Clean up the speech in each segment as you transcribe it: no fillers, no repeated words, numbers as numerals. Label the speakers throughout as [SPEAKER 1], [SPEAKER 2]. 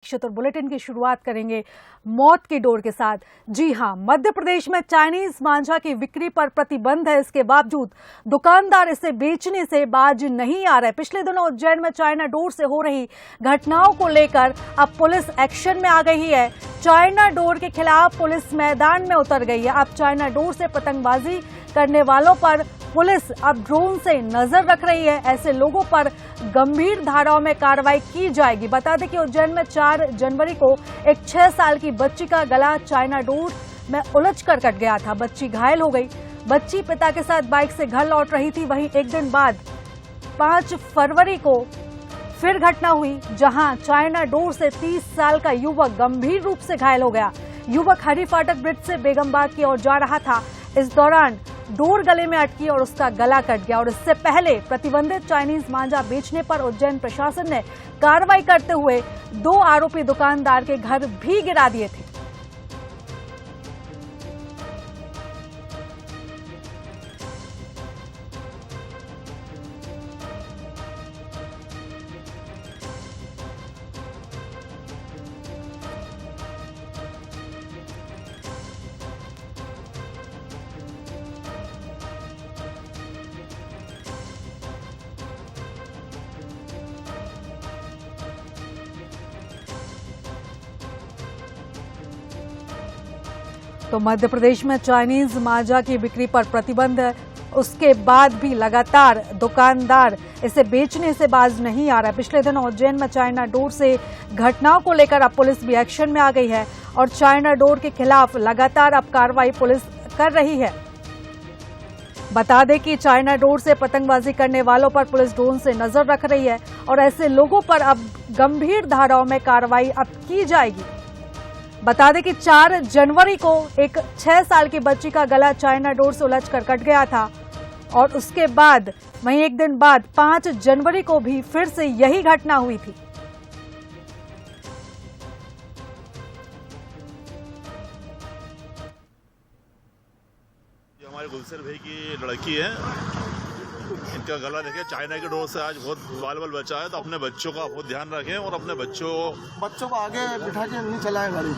[SPEAKER 1] और बुलेटिन की शुरुआत करेंगे मौत की डोर के साथ। जी हां, मध्य प्रदेश में चाइनीज मांझा की बिक्री पर प्रतिबंध है। इसके बावजूद दुकानदार इसे बेचने से बाज नहीं आ रहे। पिछले दिनों उज्जैन में चाइना डोर से हो रही घटनाओं को लेकर अब पुलिस एक्शन में आ गई है। चाइना डोर के खिलाफ पुलिस मैदान में उतर गई है। अब चाइना डोर से पतंगबाजी करने वालों पर पुलिस अब ड्रोन से नजर रख रही है। ऐसे लोगों पर गंभीर धाराओं में कार्रवाई की जाएगी। बता दें कि उज्जैन में 4 जनवरी को एक 6 साल की बच्ची का गला चाइना डोर में उलझकर कट गया था। बच्ची घायल हो गई। बच्ची पिता के साथ बाइक से घर लौट रही थी। वहीं एक दिन बाद 5 फरवरी को फिर घटना हुई, जहां चाइना डोर से 30 साल का युवक गंभीर रूप से घायल हो गया। युवक हरी फाटक ब्रिज से बेगमबाग की ओर जा रहा था। इस दौरान डोर गले में अटकी और उसका गला कट गया। और इससे पहले प्रतिबंधित चाइनीज मांझा बेचने पर उज्जैन प्रशासन ने कार्रवाई करते हुए 2 आरोपी दुकानदार के घर भी गिरा दिए थे। तो मध्य प्रदेश में चाइनीज मांझा की बिक्री पर प्रतिबंध है। उसके बाद भी लगातार दुकानदार इसे बेचने से बाज नहीं आ रहा है। पिछले दिनों उज्जैन में चाइना डोर से घटनाओं को लेकर अब पुलिस भी एक्शन में आ गई है और चाइना डोर के खिलाफ लगातार अब कार्रवाई पुलिस कर रही है। बता दें कि चाइना डोर से पतंगबाजी करने वालों पर पुलिस ड्रोन से नजर रख रही है और ऐसे लोगों पर अब गंभीर धाराओं में कार्रवाई अब की जाएगी। बता दें कि 4 जनवरी को एक 6 साल की बच्ची का गला चाइना डोर से उलझकर कट गया था और उसके बाद वहीं एक दिन बाद 5 जनवरी को भी फिर से यही घटना हुई थी।
[SPEAKER 2] ये हमारे गुलशन भाई की लड़की है। इनका गला देखिए चाइना के डोर से आज बहुत बाल बचा है। तो अपने बच्चों का बहुत ध्यान रखें और अपने बच्चों को आगे बिठा के नहीं चलाएं गाड़ी।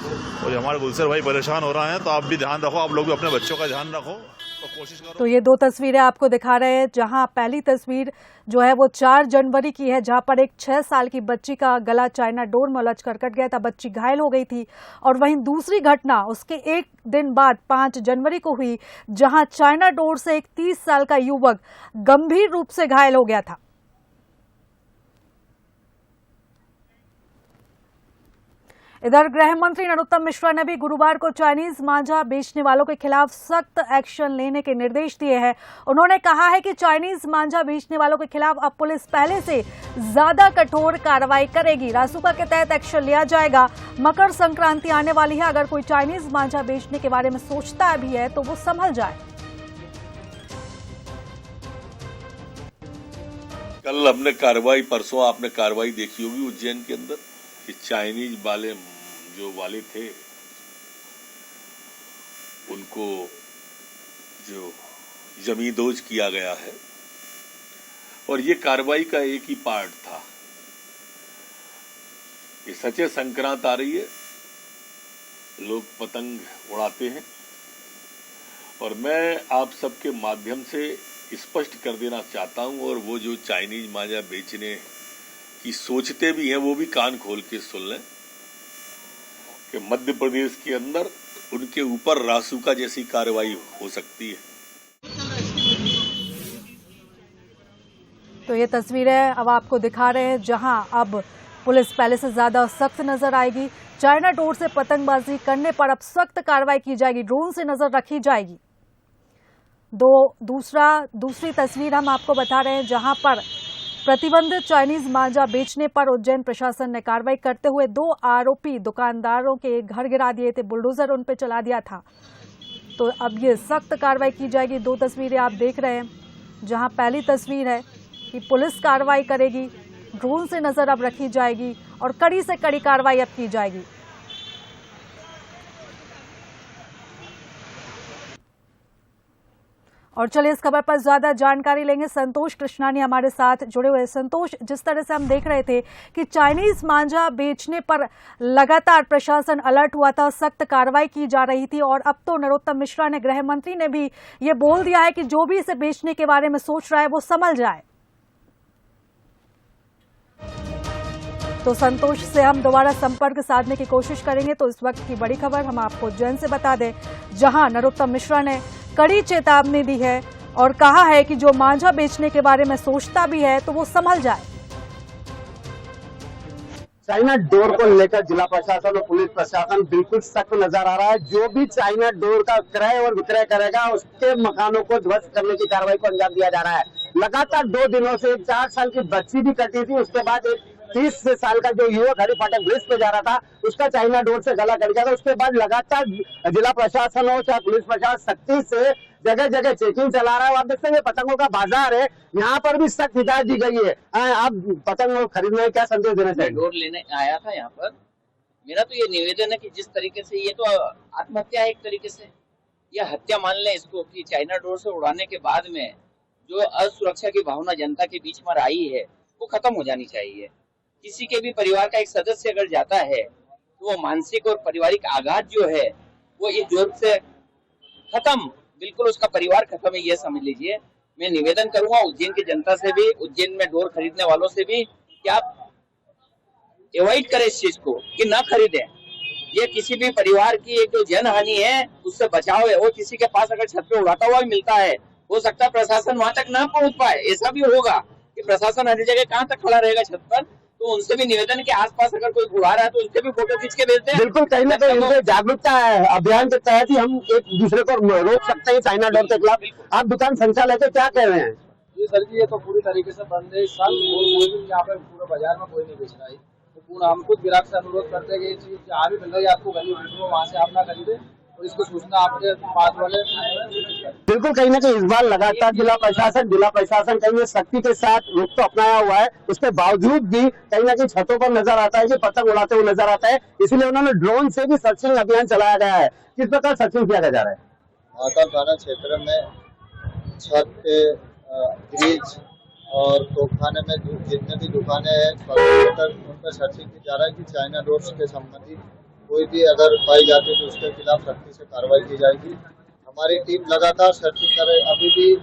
[SPEAKER 2] और हमारे गुलशन भाई परेशान हो रहे हैं, तो आप भी ध्यान रखो। आप लोग भी अपने बच्चों का ध्यान रखो और कोशिश करो।
[SPEAKER 1] तो ये 2 तस्वीरें आपको दिखा रहे हैं, जहां पहली तस्वीर जो है वो 4 जनवरी की है, जहां पर एक 6 साल की बच्ची का गला चाइना डोर में उलझकर कट गया था। बच्ची घायल हो गई थी। और वहीं दूसरी घटना उसके एक दिन बाद 5 जनवरी को हुई, जहां चाइना डोर से एक 30 साल का युवक गंभीर रूप से घायल हो गया था। इधर गृह मंत्री नरोत्तम मिश्रा ने भी गुरुवार को चाइनीज मांझा बेचने वालों के खिलाफ सख्त एक्शन लेने के निर्देश दिए हैं। उन्होंने कहा है कि चाइनीज मांझा बेचने वालों के खिलाफ अब पुलिस पहले से ज्यादा कठोर कार्रवाई करेगी। रासुका के तहत एक्शन लिया जाएगा। मकर संक्रांति आने वाली है। अगर कोई चाइनीज मांझा बेचने के बारे में सोचता भी है तो वो संभल जाए।
[SPEAKER 3] कल हमने परसों आपने कार्रवाई देखी होगी उज्जैन के अंदर कि चाइनीज वाले थे, उनको जो जमींदोज किया गया है। और ये कार्रवाई का एक ही पार्ट था। ये सचे संक्रांत आ रही है, लोग पतंग उड़ाते हैं और मैं आप सबके माध्यम से स्पष्ट कर देना चाहता हूं, और वो जो चाइनीज मांझा बेचने की सोचते भी हैं वो भी कान खोल के सुन लें कि मध्य प्रदेश के अंदर उनके ऊपर रासुका जैसी कार्रवाई हो सकती है।
[SPEAKER 1] तो ये तस्वीरें अब आपको दिखा रहे हैं, जहां अब पुलिस पहले से ज्यादा सख्त नजर आएगी। चाइना डोर से पतंगबाजी करने पर अब सख्त कार्रवाई की जाएगी। ड्रोन से नजर रखी जाएगी। दूसरी तस्वीर हम आपको बता रहे हैं, जहां पर प्रतिबंधित चाइनीज मांझा बेचने पर उज्जैन प्रशासन ने कार्रवाई करते हुए 2 आरोपी दुकानदारों के घर गिरा दिए थे। बुलडोजर उन पे चला दिया था। तो अब ये सख्त कार्रवाई की जाएगी। 2 तस्वीरें आप देख रहे हैं, जहां पहली तस्वीर है कि पुलिस कार्रवाई करेगी, ड्रोन से नजर अब रखी जाएगी और कड़ी से कड़ी कार्रवाई अब की जाएगी। और चलिए इस खबर पर ज्यादा जानकारी लेंगे। संतोष कृष्णानी हमारे साथ जुड़े हुए। संतोष, जिस तरह से हम देख रहे थे कि चाइनीज मांझा बेचने पर लगातार प्रशासन अलर्ट हुआ था, सख्त कार्रवाई की जा रही थी, और अब तो नरोत्तम मिश्रा ने, गृह मंत्री ने भी ये बोल दिया है कि जो भी इसे बेचने के बारे में सोच रहा है वो संभल जाए। तो संतोष से हम दोबारा संपर्क साधने की कोशिश करेंगे। तो इस वक्त की बड़ी खबर हम आपको उज्जैन से बता दें, जहां नरोत्तम मिश्रा ने कड़ी चेतावनी दी है और कहा है कि जो मांझा बेचने के बारे में सोचता भी है तो वो संभल जाए।
[SPEAKER 4] चाइना डोर को लेकर जिला प्रशासन और पुलिस प्रशासन बिल्कुल सख्त नजर आ रहा है। जो भी चाइना डोर का क्रय और विक्रय करेगा उसके मकानों को ध्वस्त करने की कार्रवाई को अंजाम दिया जा रहा है। लगातार 2 दिनों से 4 साल की बच्ची भी कटी थी, उसके बाद एक 30 साल का जो युवक हरि फाटक ब्रिज पे जा रहा था उसका चाइना डोर से गला कट गया था। उसके बाद लगातार जिला प्रशासन हो चाहे पुलिस प्रशासन सख्ती से जगह जगह चेकिंग चला रहा है। आप देखते हैं पतंगों का बाजार है, यहाँ पर भी सख्त हिदायत दी गई है। आप पतंग खरीदने क्या संदेश देना चाहिए?
[SPEAKER 5] डोर लेने आया था यहाँ पर, मेरा तो ये निवेदन है कि जिस तरीके से ये तो आत्महत्या है एक तरीके से, या हत्या मान लें इसको, कि चाइना डोर से उड़ाने के बाद में जो असुरक्षा की भावना जनता के बीच में आई है वो खत्म हो जानी चाहिए। किसी के भी परिवार का एक सदस्य अगर जाता है तो वो मानसिक और पारिवारिक आघात जो है वो इस डोर से खत्म, बिल्कुल उसका परिवार खत्म है, ये समझ लीजिए। मैं निवेदन करूंगा उज्जैन की जनता से भी, उज्जैन में डोर खरीदने वालों से भी, कि आप अवॉइड करें इस चीज को, कि ना खरीदें। ये किसी भी परिवार की एक जो जन हानि है उससे बचाव है। वो किसी के पास अगर छत पे उड़ाता हुआ मिलता है, हो सकता है प्रशासन वहां तक ना पहुंच पाए, ऐसा भी होगा कि प्रशासन हर जगह कहाँ तक खड़ा रहेगा छत पर। तो उनसे भी निवेदन के आसपास अगर कोई उड़ा रहा है तो उसके भी फोटो खींच के भेजते हैं।
[SPEAKER 4] बिल्कुल, कहीं ना कहीं इनसे जागरूकता है अभियान के तहत ही हम एक दूसरे को रोक सकते हैं चाइना डोर के खिलाफ। आप दुकान संचालक क्या कह रहे हैं?
[SPEAKER 6] जी सर जी, ये तो पूरी तरीके से बंद है इस साल, यहाँ पे पूरे बाजार में कोई नहीं बेच रहा है। तो पूरा हम खुद ग्राहक से अनुरोध करते हैं कि ये चीज जहाँ भी मिल रही है आपको गली में, वहाँ से आप ना खरीदे और इसको सूचना आपके पास वाले।
[SPEAKER 4] बिल्कुल, कहीं ना कहीं इस बार लगातार जिला प्रशासन कहीं सख्ती के साथ रुख तो अपनाया हुआ है, उसके बावजूद भी कहीं ना कहीं छतों पर नजर आता है कि पतंग उड़ाते हुए नजर आता है। इसलिए उन्होंने ड्रोन से भी सर्चिंग अभियान चलाया गया है। किस प्रकार सर्चिंग किया जा रहा है?
[SPEAKER 7] महाकाल थाना क्षेत्र में छत पे ब्रिज और तोपखाने में जितने भी दुकानें हैं उन पर सर्चिंग की जा रहा है कि चाइना डोर्स के संबंधित कोई भी अगर पाई जाती है तो उसके खिलाफ सख्ती से कार्रवाई की जाएगी। हमारी टीम लगातार सर्चिंग कर रही है, अभी भी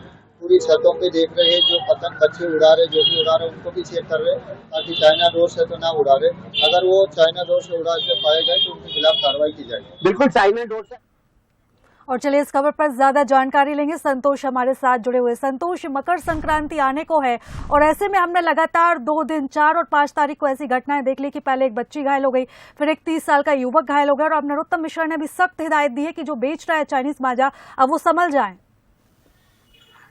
[SPEAKER 7] पूरी छतों पे देख रहे हैं, जो पतंग बच्चे उड़ा रहे, जो भी उड़ा रहे उनको भी चेक कर रहे हैं ताकि चाइना डोर से तो ना उड़ा रहे। अगर वो चाइना डोर से उड़ा के पाए गए तो उनके खिलाफ कार्रवाई की जाएगी।
[SPEAKER 4] बिल्कुल, चाइना डोर से।
[SPEAKER 1] और चलिए इस खबर पर ज्यादा जानकारी लेंगे। संतोष हमारे साथ जुड़े हुए। संतोष, मकर संक्रांति आने को है और ऐसे में हमने लगातार 2 दिन 4 और 5 तारीख को ऐसी घटनाएं देख ली कि पहले एक बच्ची घायल हो गई, फिर एक 30 साल का युवक घायल हो गया, और अब नरोत्तम मिश्रा ने भी सख्त हिदायत दी है कि जो बेच रहा है चाइनीज मांझा अब वो संभल जाए।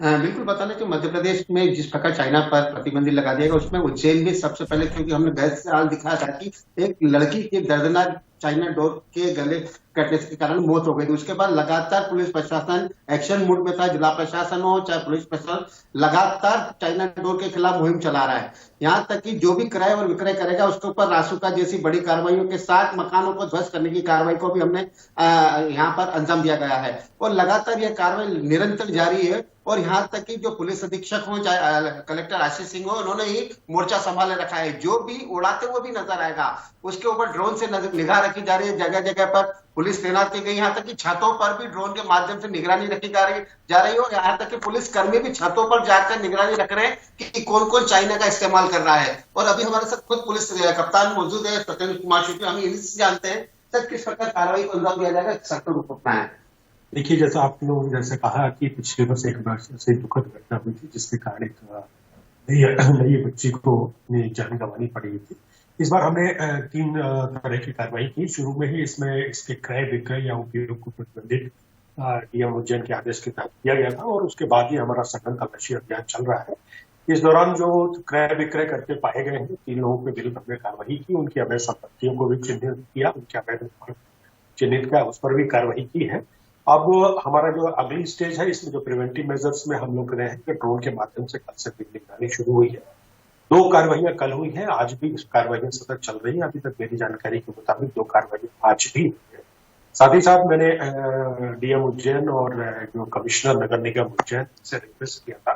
[SPEAKER 8] बिल्कुल, बता लें कि मध्य प्रदेश में जिस प्रकार चाइना पर प्रतिबंध लगा दिया गया उसमें उज्जैन में सबसे पहले, क्योंकि हमने गैर साल दिखाया था कि एक लड़की की दर्दनाक चाइना डोर के गले कटने के कारण मौत हो गई थी। उसके बाद लगातार पुलिस प्रशासन एक्शन मोड में था। जिला प्रशासन हो चाहे पुलिस प्रशासन लगातार चाइना डोर के खिलाफ मुहिम चला रहा है। यहाँ तक कि जो भी क्रय और विक्रय करेगा उसके ऊपर रासुका जैसी बड़ी कार्रवाइयों के साथ मकानों को ध्वस्त करने की कार्रवाई को भी हमने यहाँ पर अंजाम दिया गया है और लगातार यह कार्रवाई निरंतर जारी है। और यहाँ तक कि जो पुलिस अधीक्षक हो चाहे कलेक्टर आशीष सिंह हो, उन्होंने ही मोर्चा संभाले रखा है। जो भी उड़ाते हुए भी नजर आएगा उसके ऊपर ड्रोन से निगाह रखी जा रही है। जगह जगह पर पुलिस तैनात की गई, यहाँ तक कि छतों पर भी ड्रोन के माध्यम से निगरानी रखी जा रही है। और यहाँ तक कि पुलिस कर्मी भी छतों पर जाकर निगरानी रख रहे हैं कि कौन कौन चाइना का इस्तेमाल कर रहा है। और अभी हमारे साथ खुद पुलिस कप्तान मौजूद है, सत्येंद्र कुमार शुक्ल। हम इनसे जानते हैं सर किस प्रकार कार्रवाई को अंजाम दिया जाएगा, सख्त रूप अपनाया है।
[SPEAKER 9] देखिए, जैसा आप लोग जैसे कहा कि पिछले वर्ष एक से दुखद घटना हुई थी जिसके कारण एक नई बच्ची को अपनी जान गंवानी पड़ी थी। इस बार हमने 3 तरह की कार्रवाई की। शुरू में ही इसमें इसके क्रय विक्रय या उपयोग को प्रतिबंधित डीएम उज्जैन के आदेश के तहत किया गया था और उसके बाद ही हमारा सघन तलाशी अभियान चल रहा है। इस दौरान जो क्रय विक्रय करके पाए गए हैं 3 लोगों के विरुद्ध हमने कार्रवाई की। उनकी अवैध संपत्तियों को भी चिन्हित किया, उनके अवैध चिन्हित किया, उस पर भी कार्रवाई की है। अब हमारा जो अगली स्टेज है इसमें जो प्रिवेंटिव मेजर्स में हम लोग रहे हैं कि ड्रोन के माध्यम से कल से निगरानी शुरू हुई है। 2 कार्रवाइयां कल हुई है, आज भी कार्रवाइयां सतत चल रही है। अभी तक मेरी जानकारी के मुताबिक 2 कार्रवाई आज भी हुई है। साथ ही साथ मैंने डीएम उज्जैन और जो कमिश्नर नगर निगम उज्जैन से रिक्वेस्ट किया था,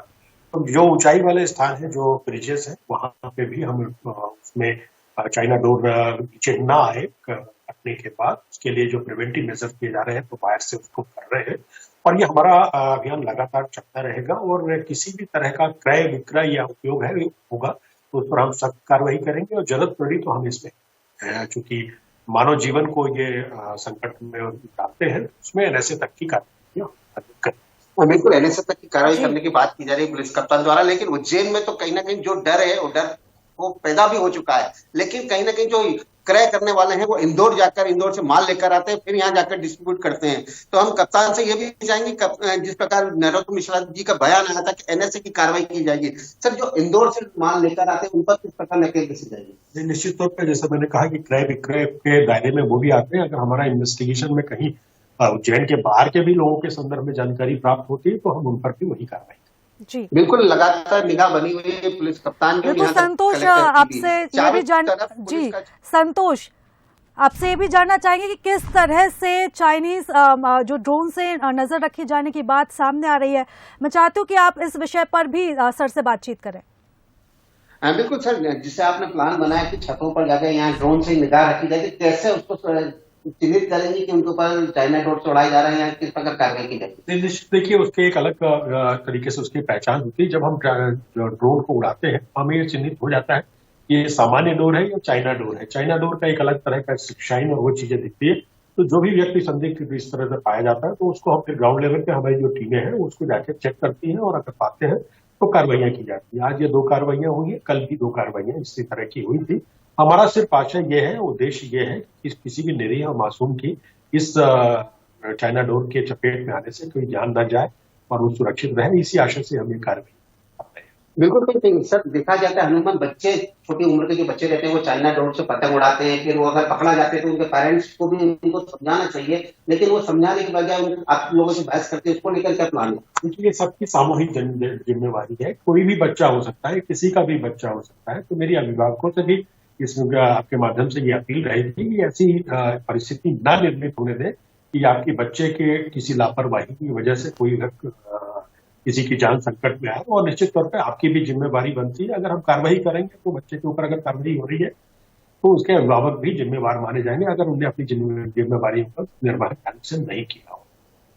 [SPEAKER 9] तो जो ऊंचाई वाले स्थान है, जो ब्रिजेस है, वहां पे भी हम उसमें चाइना डोर नीचे ना आए कटने के बाद, उसके लिए जो प्रिवेंटिव मेजर किए जा रहे हैं तो वायर से उसको कर रहे हैं। और ये हमारा अभियान लगातार चलता रहेगा और किसी भी तरह का क्रय विक्रय या उपयोग है होगा तो उस पर हम सख्त कार्रवाई करेंगे और जरूरत पड़ी तो हम इसमें चूंकि मानव जीवन को ये संकट में डालते हैं, उसमें एनएसए तक की कार्रवाई
[SPEAKER 8] बिल्कुल एनएसए तक की कार्रवाई करने की बात की जा रही है पुलिस कप्तान द्वारा, लेकिन उज्जैन में तो कहीं ना कहीं जो डर है वो डर वो पैदा भी हो चुका है। लेकिन कहीं ना कहीं जो क्रय करने वाले हैं वो इंदौर जाकर इंदौर से माल लेकर आते हैं, फिर यहाँ जाकर डिस्ट्रीब्यूट करते हैं। तो हम कप्तान से ये भी चाहेंगे, जिस प्रकार नरोत्तम मिश्रा जी का बयान आया था कि एनएसए की कार्रवाई की जाएगी, सर जो इंदौर से माल लेकर आते हैं उन पर किस प्रकार नकेल कसी जाएगी?
[SPEAKER 9] निश्चित तौर पर जैसा मैंने कहा कि क्रय विक्रय के दायरे में वो भी आते हैं। अगर हमारा इन्वेस्टिगेशन में कहीं उज्जैन के बाहर के भी लोगों के संदर्भ में जानकारी प्राप्त होती है तो हम उन पर भी वही कार्रवाई।
[SPEAKER 1] जी
[SPEAKER 8] बिल्कुल लगातार निगाह बनी हुई है पुलिस कप्तान की।
[SPEAKER 1] बिल्कुल संतोष, आपसे ये भी संतोष आपसे ये भी जानना चाहेंगे कि किस तरह से चाइनीज जो ड्रोन से नजर रखी जाने की बात सामने आ रही है। मैं चाहती हूँ कि आप इस विषय पर भी सर से बातचीत करें।
[SPEAKER 8] बिल्कुल सर, जिससे आपने प्लान बनाया कि छतों पर जाकर यहाँ ड्रोन से निगाह रखी जाएगी, कैसे उसको चिन्हित करेंगे कि उनके ऊपर चाइना डोर से उड़ाए जा रहे हैं, किस प्रकार कार्रवाई की जाएगी?
[SPEAKER 9] देखिए उसके एक अलग तरीके से उसकी पहचान होती है। जब हम ड्रोन को उड़ाते हैं हमें ये चिन्हित हो जाता है कि ये सामान्य डोर है या चाइना डोर है। चाइना डोर का एक अलग तरह का शाइन और वो चीजें दिखती है। तो जो भी व्यक्ति संदिग्ध इस तरह से पाया जाता है तो उसको हम फिर ग्राउंड लेवल पे हमारी जो टीमें हैं उसको जाके चेक करती हैं और अगर पाते हैं तो कार्रवाइयां की जाती है। आज ये 2 कार्रवाइयां हुई है, कल भी 2 कार्रवाइयां इसी तरह की हुई थी। हमारा सिर्फ आशा ये है, उद्देश्य ये है कि किसी भी निरीह और मासूम की इस चाइना डोर के चपेट में आने से कोई जान न जाए और वो सुरक्षित रहे, इसी आशा से हम ये कार्रवाई करते हैं।
[SPEAKER 8] बिल्कुल सर, देखा जाता है हनुमान बच्चे, छोटी उम्र के जो बच्चे रहते हैं वो चाइना डोर से पतंग उड़ाते हैं, फिर वो अगर पकड़ा जाते हैं तो उनके पेरेंट्स को भी उनको समझाना चाहिए, लेकिन वो समझाने की बजाय आप लोगों से बहस करते हैं। उसको लेकर क्या प्लान है?
[SPEAKER 9] ये सबकी सामूहिक जिम्मेवारी है। कोई भी बच्चा हो सकता है, किसी का भी बच्चा हो सकता है। तो मेरी अभिभावकों से भी इसमें आपके माध्यम से ये अपील रहेगी कि ऐसी परिस्थिति ना निर्मित होने दें कि आपके बच्चे के किसी लापरवाही की वजह से कोई किसी की जान संकट में आए। और निश्चित तौर पे आपकी भी जिम्मेवारी बनती है। अगर हम कार्रवाई करेंगे तो बच्चे के ऊपर अगर कार्रवाई हो रही है तो उसके अभिभावक भी जिम्मेवार माने जाएंगे अगर उन्हें अपनी जिम्मेवारी पर निर्वहन ढंग से नहीं किया हो।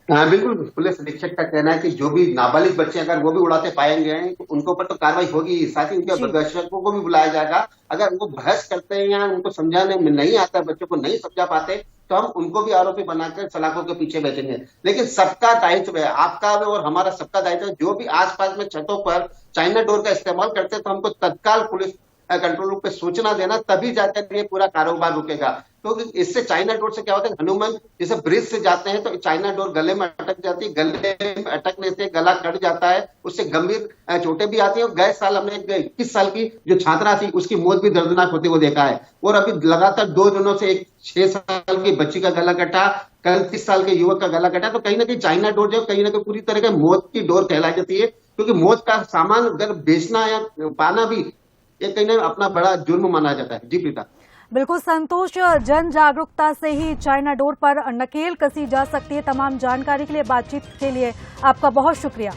[SPEAKER 8] बिल्कुल पुलिस अधीक्षक का कहना है कि जो भी नाबालिग बच्चे अगर वो भी उड़ाते पाए गए हैं तो उनके ऊपर तो कार्रवाई होगी, साथ ही उनके अभिभावकों को भी बुलाया जाएगा। अगर वो बहस करते हैं या उनको समझाने में नहीं आता, बच्चों को नहीं समझा पाते, तो हम उनको भी आरोपी बनाकर सलाखों के पीछे बैठेंगे। लेकिन सबका दायित्व है, आपका और हमारा सबका दायित्व है। जो भी आसपास में छतों पर चाइना डोर का इस्तेमाल करते हैं तो हमको तत्काल पुलिस कंट्रोल रूम पे सूचना देना, तभी जाकर ये पूरा कारोबार रुकेगा। तो इससे चाइना डोर से क्या होता है, हनुमान जैसे ब्रिज से जाते हैं तो चाइना डोर गले में अटक जाती है, गले में अटकने से गला कट जाता है, उससे गंभीर चोटें भी आती है। गए साल हमने 21 साल की जो छात्रा थी उसकी मौत भी दर्दनाक होते हुए देखा है। और अभी लगातार 2 दिनों से एक 6 साल की बच्ची का गला कटा, कल 30 साल के युवक का गला कटा। तो कहीं ना कहीं चाइना डोर जो कहीं ना कहीं पूरी तरह से मौत की डोर कहलाई जाती है, क्योंकि मौत का सामान अगर बेचना या पाना भी ये कहीं ना अपना बड़ा जुर्म माना जाता है। जी प्रीता।
[SPEAKER 1] बिल्कुल संतोष, जन जागरूकता से ही चाइना डोर पर नकेल कसी जा सकती है। तमाम जानकारी के लिए, बातचीत के लिए आपका बहुत शुक्रिया।